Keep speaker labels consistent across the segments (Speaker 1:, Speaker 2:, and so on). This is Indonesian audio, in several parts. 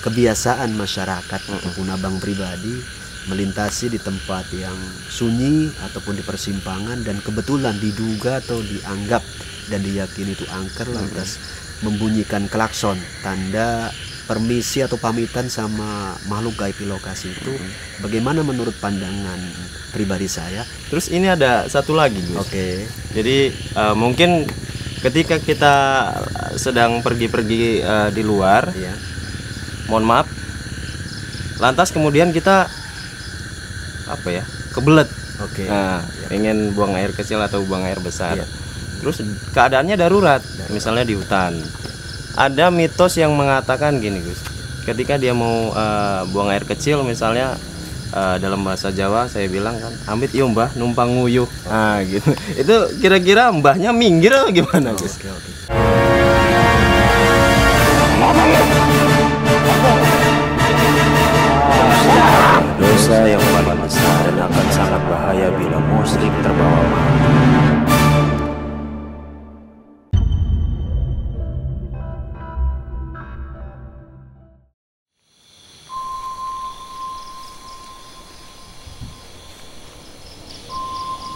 Speaker 1: kebiasaan masyarakat ataupun abang pribadi melintasi di tempat yang sunyi ataupun di persimpangan, dan kebetulan diduga atau dianggap dan diyakini itu angker, lantas membunyikan klakson tanda permisi atau pamitan sama makhluk gaib di lokasi itu. Bagaimana menurut pandangan pribadi saya?
Speaker 2: Terus ini ada satu lagi, Gus.
Speaker 1: Oke.
Speaker 2: Jadi mungkin ketika kita sedang pergi-pergi di luar,
Speaker 1: Ya.
Speaker 2: mohon maaf, lantas kemudian kita kebelet.
Speaker 1: Oke.
Speaker 2: Nah, ingin buang air kecil atau buang air besar.
Speaker 1: Iya.
Speaker 2: Terus keadaannya darurat, misalnya di hutan. Ada mitos yang mengatakan gini, Gus. Ketika dia mau buang air kecil, misalnya dalam bahasa Jawa saya bilang kan, amit yo mbah numpang nguyuh. Nah, gitu. Itu kira-kira mbahnya minggir atau gimana, Gus?
Speaker 1: Oke.
Speaker 3: Dosa yang paling besar dan akan sangat bahaya bila musyrik terbawa mati.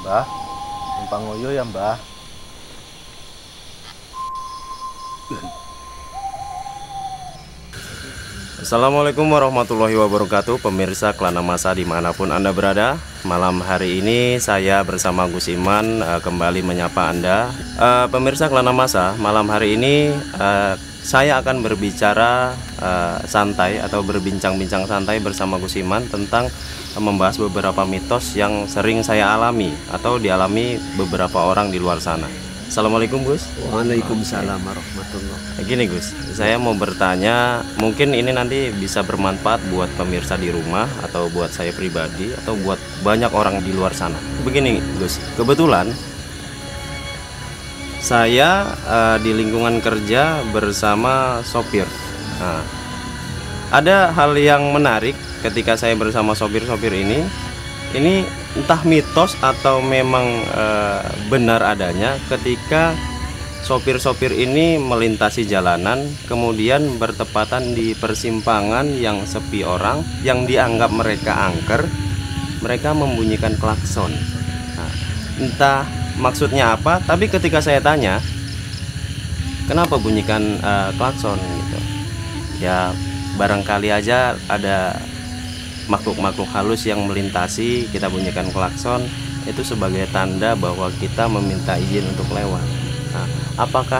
Speaker 2: Mbah, numpang nguyuh ya, Mbah. Assalamualaikum warahmatullahi wabarakatuh, pemirsa Kelana Masa dimanapun Anda berada. Malam hari ini saya bersama Gus Iman kembali menyapa Anda. Pemirsa Kelana Masa, malam hari ini saya akan berbicara santai atau berbincang-bincang santai bersama Gus Iman tentang membahas beberapa mitos yang sering saya alami atau dialami beberapa orang di luar sana. Assalamualaikum, Gus.
Speaker 1: Waalaikumsalam warahmatullahi.
Speaker 2: Gini, Gus, saya mau bertanya, mungkin ini nanti bisa bermanfaat buat pemirsa di rumah atau buat saya pribadi atau buat banyak orang di luar sana. Begini, Gus, kebetulan saya di lingkungan kerja bersama sopir. Nah, ada hal yang menarik ketika saya bersama sopir-sopir ini entah mitos atau memang benar adanya ketika sopir-sopir ini melintasi jalanan, kemudian bertepatan di persimpangan yang sepi orang, yang dianggap mereka angker, mereka membunyikan klakson. Nah, entah maksudnya apa, tapi ketika saya tanya, kenapa bunyikan klakson gitu? Ya barangkali aja ada makhluk-makhluk halus yang melintasi, kita bunyikan klakson, itu sebagai tanda bahwa kita meminta izin untuk lewat. Nah, apakah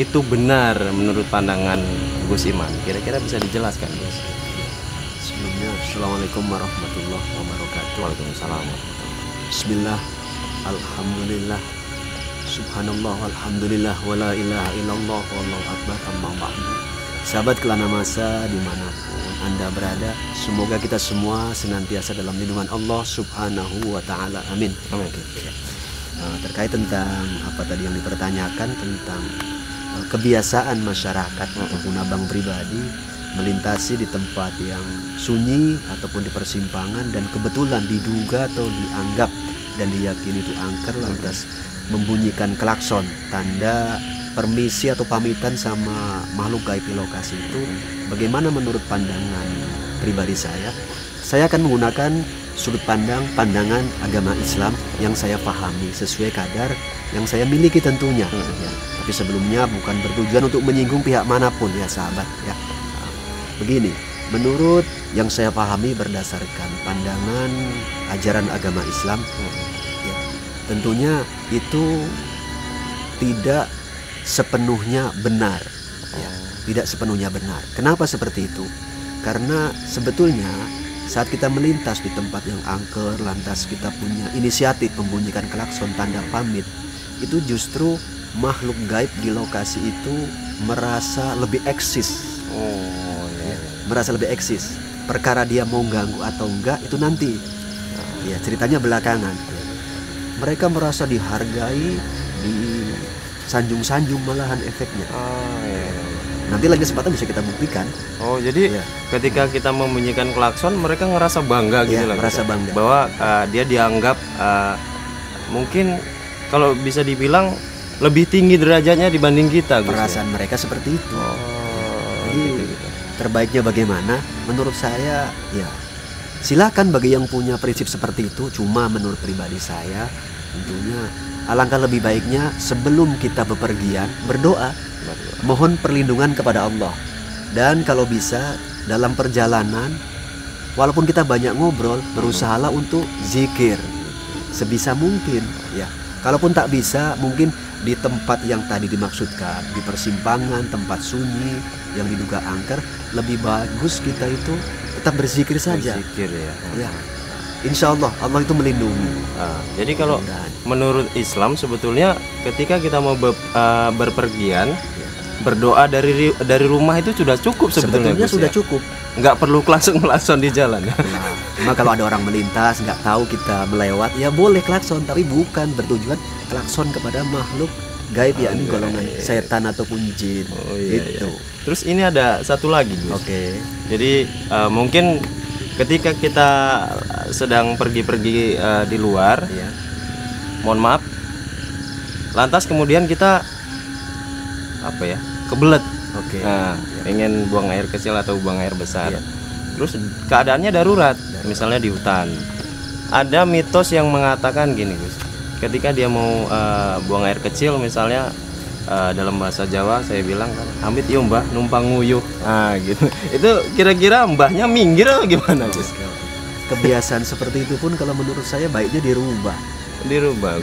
Speaker 2: itu benar menurut pandangan Gus Iman? Kira-kira bisa dijelaskan, Gus?
Speaker 1: Sebelumnya, Assalamualaikum warahmatullahi wabarakatuh.
Speaker 2: Waalaikumsalam.
Speaker 1: Bismillah, alhamdulillah, subhanallah, alhamdulillah, wala ilaha illallah, wallahu akbar, amma ba'du. Sahabat Kelana Masa dimanapun Anda berada, semoga kita semua senantiasa dalam lindungan Allah subhanahu wa ta'ala, amin.
Speaker 2: Amin.
Speaker 1: Terkait tentang apa tadi yang dipertanyakan tentang kebiasaan masyarakat ataupun abang pribadi melintasi di tempat yang sunyi ataupun di persimpangan, dan kebetulan diduga atau dianggap dan diyakini itu angker, lantas membunyikan klakson tanda permisi atau pamitan sama makhluk gaib di lokasi itu. Bagaimana menurut pandangan pribadi saya? Saya akan menggunakan sudut pandangan agama Islam yang saya pahami sesuai kadar yang saya miliki tentunya. Ya. Tapi sebelumnya bukan bertujuan untuk menyinggung pihak manapun ya sahabat. Ya. Begini, menurut yang saya pahami berdasarkan pandangan ajaran agama Islam, ya, tentunya itu tidak sepenuhnya benar, ya, tidak sepenuhnya benar. Kenapa seperti itu? Karena sebetulnya saat kita melintas di tempat yang angker, lantas kita punya inisiatif membunyikan klakson tanda pamit, itu justru makhluk gaib di lokasi itu merasa lebih eksis. Merasa lebih eksis. Perkara dia mau ganggu atau enggak itu nanti, ya, ceritanya belakangan. Mereka merasa dihargai, sanjung-sanjung malahan efeknya. Nanti lagi kesempatan bisa kita buktikan.
Speaker 2: Oh, jadi ketika kita membunyikan klakson, mereka ngerasa bangga gitu lah.
Speaker 1: Merasa bangga
Speaker 2: bahwa dia dianggap mungkin kalau bisa dibilang lebih tinggi derajatnya dibanding kita.
Speaker 1: Perasaan mereka seperti itu.
Speaker 2: Jadi
Speaker 1: terbaiknya bagaimana? Menurut saya ya silakan bagi yang punya prinsip seperti itu. Cuma menurut pribadi saya tentunya alangkah lebih baiknya sebelum kita bepergian berdoa, mohon perlindungan kepada Allah. Dan kalau bisa dalam perjalanan, walaupun kita banyak ngobrol, berusahalah untuk zikir sebisa mungkin ya. Kalaupun tak bisa, mungkin di tempat yang tadi dimaksudkan, di persimpangan, tempat sunyi yang diduga angker, lebih bagus kita itu tetap berzikir saja.
Speaker 2: Berzikir ya.
Speaker 1: Ya. Insya Allah Allah itu melindungi.
Speaker 2: Jadi kalau menurut Islam sebetulnya ketika kita mau berpergian, berdoa dari rumah itu sudah cukup sebetulnya.
Speaker 1: Sebetulnya sudah cukup.
Speaker 2: Nggak perlu klakson di jalan.
Speaker 1: Cuma kalau ada orang melintas nggak tahu kita melewat, ya boleh klakson, tapi bukan bertujuan klakson kepada makhluk gaib, yakni golongan setan ataupun jin. Gitu.
Speaker 2: Terus ini ada satu lagi, Gus.
Speaker 1: Oke.
Speaker 2: Jadi mungkin ketika kita sedang pergi-pergi di luar, mohon maaf, lantas kemudian kita kebelet. Nah, pengen buang air kecil atau buang air besar. Terus keadaannya darurat, misalnya di hutan. Ada mitos yang mengatakan gini, Gus. Ketika dia mau buang air kecil, misalnya dalam bahasa Jawa saya bilang kan, amit yo mbah numpang nguyuh. Nah, gitu. Itu kira-kira mbahnya minggir atau gimana, Gus?
Speaker 1: Kebiasaan seperti itu pun kalau menurut saya baiknya dirubah.
Speaker 2: Dirubah.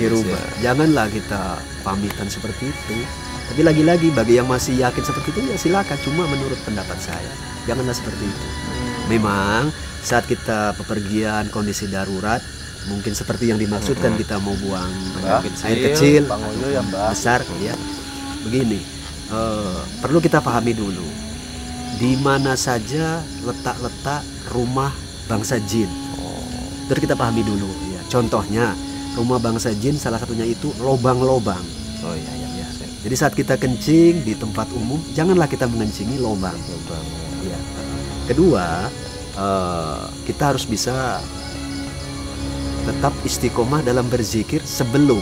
Speaker 1: Janganlah kita pamitan seperti itu. Tapi lagi-lagi bagi yang masih yakin seperti itu ya silakan. Cuma menurut pendapat saya janganlah seperti itu. Memang saat kita bepergian kondisi darurat, mungkin seperti yang dimaksudkan, kita mau buang air kecil yang besar ya. Begini, perlu kita pahami dulu di mana saja letak-letak rumah bangsa jin. Terus kita pahami dulu ya. Contohnya rumah bangsa jin salah satunya itu lobang-lobang. Jadi saat kita kencing di tempat umum, janganlah kita mengencingi lubang. Ya. Kedua, kita harus bisa tetap istiqomah dalam berzikir sebelum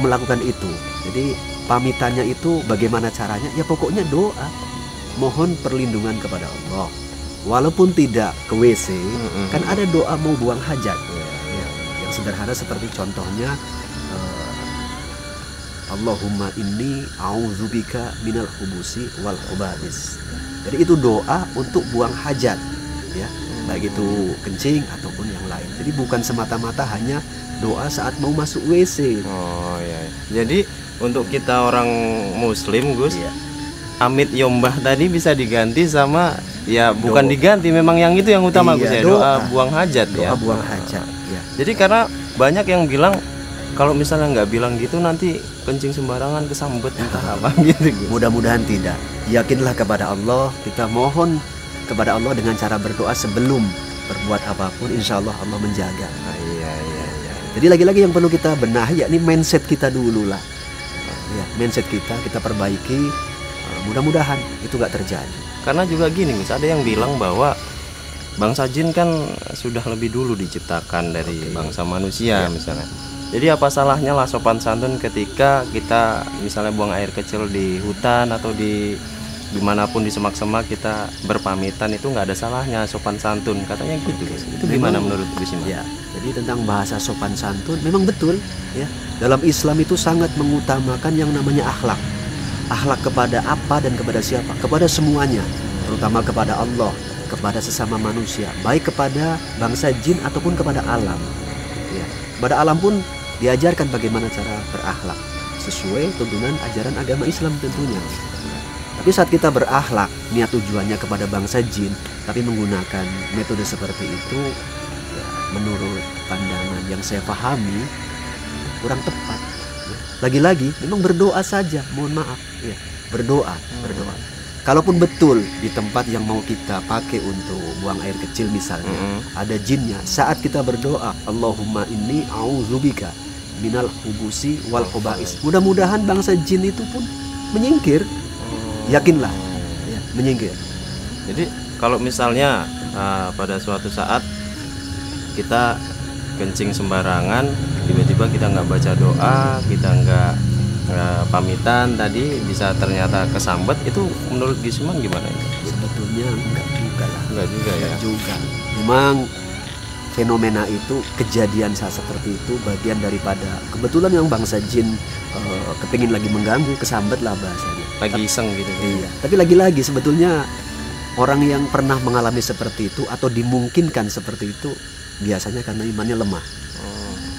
Speaker 1: melakukan itu. Jadi pamitannya itu bagaimana caranya? Ya pokoknya doa, mohon perlindungan kepada Allah. Walaupun tidak ke WC, kan ada doa mau buang hajat. Ya, yang sederhana seperti contohnya, Allahumma inni a'udzubika minal hubusi wal khaba'is. Jadi itu doa untuk buang hajat ya, baik itu kencing ataupun yang lain. Jadi bukan semata-mata hanya doa saat mau masuk WC.
Speaker 2: Jadi untuk kita orang muslim, Gus, amit yombah tadi bisa diganti sama bukan diganti, memang yang itu yang utama, Gus ya, doa buang hajat.
Speaker 1: Doa buang hajat ya.
Speaker 2: Jadi karena banyak yang bilang kalau misalnya nggak bilang gitu nanti kencing sembarangan kesambet entah apa gitu.
Speaker 1: Mudah-mudahan tidak. Yakinlah kepada Allah, kita mohon kepada Allah dengan cara berdoa sebelum berbuat apapun, insya Allah Allah menjaga. Jadi lagi-lagi yang perlu kita benahi yakni mindset kita dulu lah. Ya, mindset kita perbaiki. Mudah-mudahan itu nggak terjadi.
Speaker 2: Karena juga gini, Gus, ada yang bilang bahwa bangsa jin kan sudah lebih dulu diciptakan dari bangsa manusia misalnya. Jadi apa salahnya lah sopan santun ketika kita misalnya buang air kecil di hutan atau dimanapun di semak-semak, kita berpamitan, itu nggak ada salahnya sopan santun katanya gitu, Gus. Itu gimana menurut Gus?
Speaker 1: Ya, jadi tentang bahasa sopan santun memang betul ya. Dalam Islam itu sangat mengutamakan yang namanya akhlak. Akhlak kepada apa dan kepada siapa? Kepada semuanya, terutama kepada Allah, kepada sesama manusia, baik kepada bangsa jin ataupun kepada alam. Ya, kepada alam pun diajarkan bagaimana cara berakhlak sesuai tuntunan ajaran agama Islam tentunya. Tapi saat kita berakhlak, niat tujuannya kepada bangsa jin, tapi menggunakan metode seperti itu, ya, menurut pandangan yang saya pahami kurang tepat. Lagi-lagi memang berdoa saja, mohon maaf ya, berdoa. Kalaupun betul di tempat yang mau kita pakai untuk buang air kecil misalnya ada jinnya, saat kita berdoa Allahumma inni a'udzubika minal hubusi wal khaba'is, mudah-mudahan bangsa jin itu pun menyingkir. Yakinlah ya, menyingkir.
Speaker 2: Jadi kalau misalnya pada suatu saat kita kencing sembarangan, tiba-tiba kita nggak baca doa, kita nggak pamitan tadi, bisa ternyata kesambet, itu menurut Gisman gimana?
Speaker 1: Sebetulnya Sebenarnya enggak juga lah.
Speaker 2: Enggak juga ya.
Speaker 1: Enggak juga. Memang fenomena itu, kejadian saat seperti itu bagian daripada kebetulan yang bangsa jin kepingin lagi mengganggu, kesambet lah bahasanya.
Speaker 2: Lagi iseng gitu.
Speaker 1: Iya. Tapi lagi-lagi sebetulnya orang yang pernah mengalami seperti itu atau dimungkinkan seperti itu biasanya karena imannya lemah.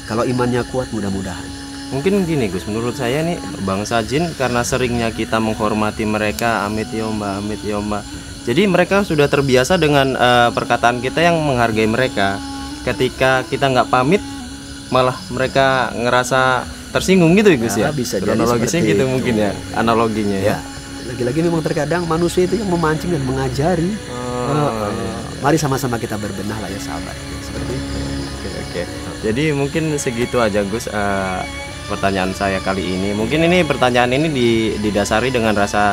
Speaker 1: Kalau imannya kuat mudah-mudahan.
Speaker 2: Mungkin gini Gus, menurut saya nih bangsa jin karena seringnya kita menghormati mereka, amit ya mbak, amit ya mbak. Jadi mereka sudah terbiasa dengan perkataan kita yang menghargai mereka. Ketika kita nggak pamit, malah mereka ngerasa tersinggung gitu ya Gus ya.
Speaker 1: Bisa jadi
Speaker 2: analogisnya
Speaker 1: seperti
Speaker 2: gitu
Speaker 1: itu.
Speaker 2: mungkin ya, analoginya ya.
Speaker 1: Lagi-lagi memang terkadang manusia itu yang memancing dan mengajari. Mari sama-sama kita berbenah lah ya sahabat. Seperti itu.
Speaker 2: Oke. Jadi mungkin segitu aja Gus pertanyaan saya kali ini. Mungkin ini pertanyaan ini didasari dengan rasa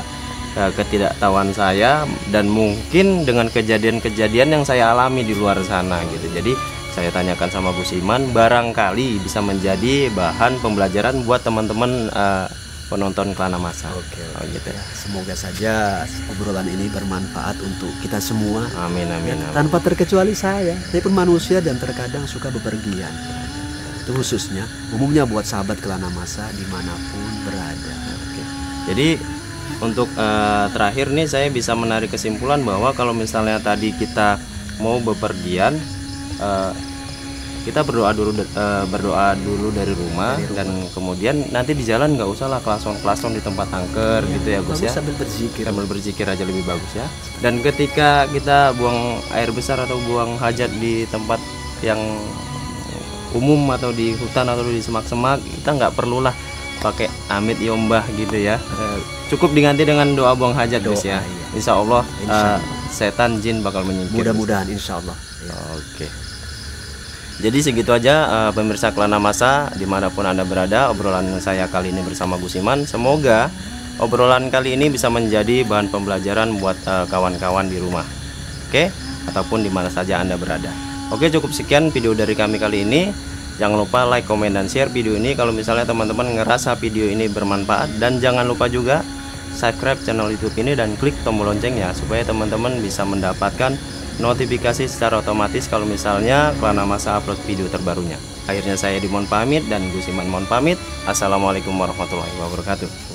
Speaker 2: ketidaktahuan saya dan mungkin dengan kejadian-kejadian yang saya alami di luar sana gitu. Jadi saya tanyakan sama Gus Iman, barangkali bisa menjadi bahan pembelajaran buat teman-teman penonton Kelana Masa.
Speaker 1: Oke.
Speaker 2: Gitu ya.
Speaker 1: Semoga saja obrolan ini bermanfaat untuk kita semua.
Speaker 2: Amin amin. amin.
Speaker 1: Tanpa terkecuali saya pun manusia dan terkadang suka bepergian. Itu khususnya, umumnya buat sahabat Kelana Masa dimanapun berada.
Speaker 2: Oke. Jadi untuk terakhir nih saya bisa menarik kesimpulan bahwa kalau misalnya tadi kita mau bepergian, kita berdoa dulu dari rumah, dan kemudian nanti di jalan nggak usah lah klason di tempat angker gitu ya Gus ya.
Speaker 1: Sambil
Speaker 2: berzikir aja lebih bagus ya. Dan ketika kita buang air besar atau buang hajat di tempat yang umum atau di hutan atau di semak-semak, kita nggak perlulah pakai amit ya mbah gitu ya. Cukup diganti dengan doa buang hajat Gus ya. Insya Allah setan jin bakal menyingkir.
Speaker 1: Mudah-mudahan insya Allah.
Speaker 2: Oke. Jadi segitu aja pemirsa Kelana Masa dimanapun Anda berada, obrolan saya kali ini bersama Gus Iman. Semoga obrolan kali ini bisa menjadi bahan pembelajaran buat kawan-kawan di rumah, oke, ataupun di mana saja Anda berada. Oke, cukup sekian video dari kami kali ini. Jangan lupa like, komen, dan share video ini kalau misalnya teman-teman ngerasa video ini bermanfaat. Dan jangan lupa juga subscribe channel YouTube ini dan klik tombol loncengnya supaya teman-teman bisa mendapatkan notifikasi secara otomatis kalau misalnya Kelana Masa upload video terbarunya. Akhirnya saya Dimon pamit dan Gus Iman mohon pamit. Assalamualaikum warahmatullahi wabarakatuh.